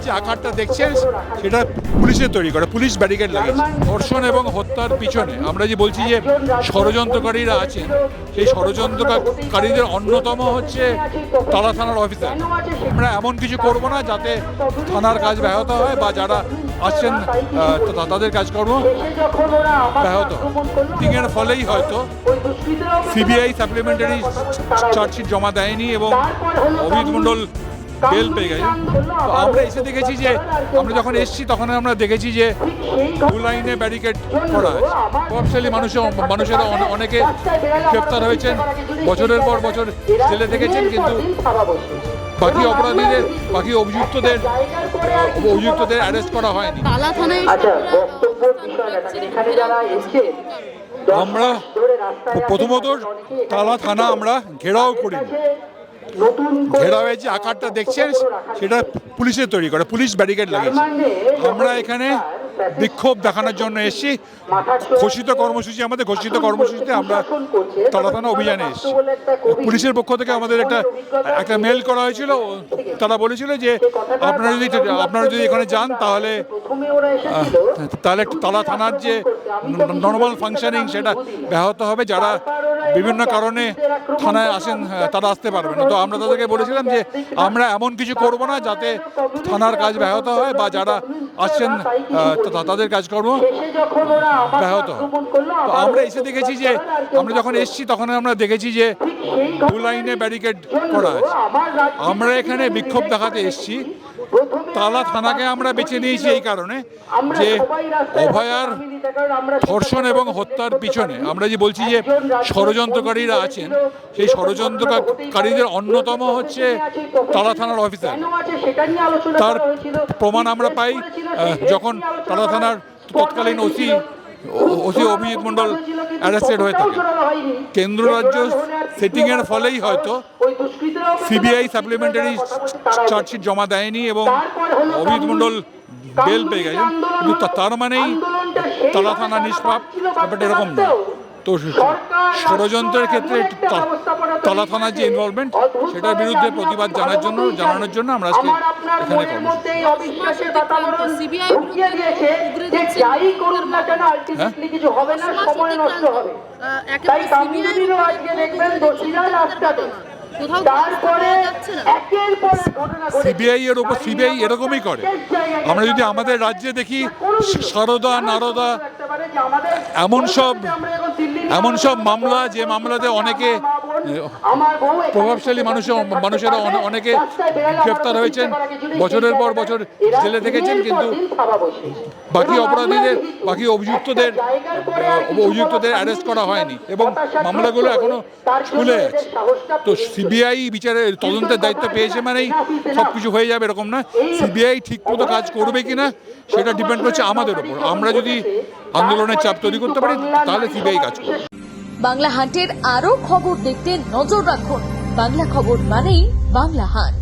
যে আকারটা দেখছেন সেটা পুলিশের তৈরি করা, পুলিশ ব্যারিকেড লাগিয়েছে। ধর্ষণ এবং হত্যার পিছনে আমরা যে বলছি যে ষড়যন্ত্রকারীরা আছেন, সেই ষড়যন্ত্রকারীদের অন্যতম হচ্ছে তালা থানার অফিসার। আমরা এমন কিছু করব না যাতে থানার কাজ ব্যাহত হয় বা যারা আসছেন তাদের কাজকর্ম ব্যাহত হয়। ফলেই হয়তো সিবিআই সাপ্লিমেন্টারি চার্জশিট জমা দেয়নি এবং অভিজিৎ মণ্ডল বেল পেয়ে গেছে। তো আমরা এসে দেখেছি যে আমরা যখন এসেছি তখন আমরা দেখেছি যে দু লাইনে ব্যারিকেড করা আছে। প্রভাবশালী মানুষেরা অনেকে গ্রেপ্তার হয়েছেন, বছরের পর বছর জেলে থেকেছেন, কিন্তু বাকি অপরাধীদের, বাকি অভিযুক্তদের অ্যারেস্ট করা হয়নি। আমরা প্রথমত তালা থানা আমরা ঘেরাও করিনি। ঘেরাও যে আকারটা দেখছেন সেটা পুলিশের তৈরি করা, পুলিশ ব্যারিকেড লাগিয়েছে। আমরা এখানে বিক্ষোভ দেখানোর জন্য এসেছি। ঘোষিত কর্মসূচিতে আমরা তালা থানা অভিযানে এসেছি। পুলিশের পক্ষ থেকে আমাদের একটা মেল করা হয়েছিল। তারা বলেছিল যে আপনারা যদি এখানে যান তাহলে তালা থানার যে নর্মাল ফাংশনিং সেটা ব্যাহত হবে। যারা বিভিন্ন কারণে থানায় আসেন তারা আসতে পারবে না। তো আমরা তাদেরকে বলেছিলাম যে আমরা এমন কিছু করব না যাতে থানার কাজ ব্যাহত হয় বা যারা আসছেন তাদের কাজকর্ম ব্যাহত হয়। তো আমরা এসে দেখেছি যে আমরা যখন এসেছি তখন আমরা দেখেছি যে দু লাইনে ব্যারিকেড করা আছে। আমরা এখানে বিক্ষোভ দেখাতে এসেছি। তালা থানাকে আমরা বেছে নিয়েছি এই কারণে যে অভয়ার ধর্ষণ এবং হত্যার পিছনে আমরা যে বলছি যে ষড়যন্ত্রকারীরা আছেন, সেই ষড়যন্ত্রকারীদের অন্যতম হচ্ছে তালা থানার অফিসার। তার প্রমাণ আমরা পাই যখন তালা থানার তৎকালীন ওসি অভিজিৎ মণ্ডল অ্যারেস্টেড হয়ে থাকে। কেন্দ্র রাজ্য সেটিংয়ের ফলেই হয়তো সিবিআই সাপ্লিমেন্টারি চার্জশিট জমা দেয়নি এবং অভিজিৎ মণ্ডল বেল পেয়ে গেছেন, কিন্তু তার মানেই তালা থানা নিষ্পাপ, ব্যাপারটা এরকম না। তো ষড়যন্ত্রের ক্ষেত্রে তালা থানার যে ইনভলভমেন্ট সেটার বিরুদ্ধে প্রতিবাদ জানানোর জন্য আমরা আজকে এখানে সিবিআই এরকমই করে। আমরা যদি আমাদের রাজ্যে দেখি সারদা নারদা এমন সব মামলা, যে মামলাতে অনেকে প্রভাবশালী মানুষেরা অনেকে গ্রেপ্তার হয়েছেন, বছরের পর বছর জেলে থেকেছেন, কিন্তু বাকি অপরাধীদের, বাকি অভিযুক্তদের অ্যারেস্ট করা হয়নি এবং মামলাগুলো এখনো ঝুলে আছে। তো সিবিআই বিচারের তদন্তের দায়িত্ব পেয়েছে মানেই সবকিছু হয়ে যাবে এরকম না। সিবিআই ঠিক মতো কাজ করবে কিনা সেটা ডিপেন্ড করছে আমাদের উপর। আমরা যদি আন্দোলনের চাপ তৈরি করতে পারি তাহলে সিবিআই কাজ করবে। বাংলা হাটের আরো খবর দেখতে নজর রাখুন। বাংলা খবর মানেই বাংলা হাট।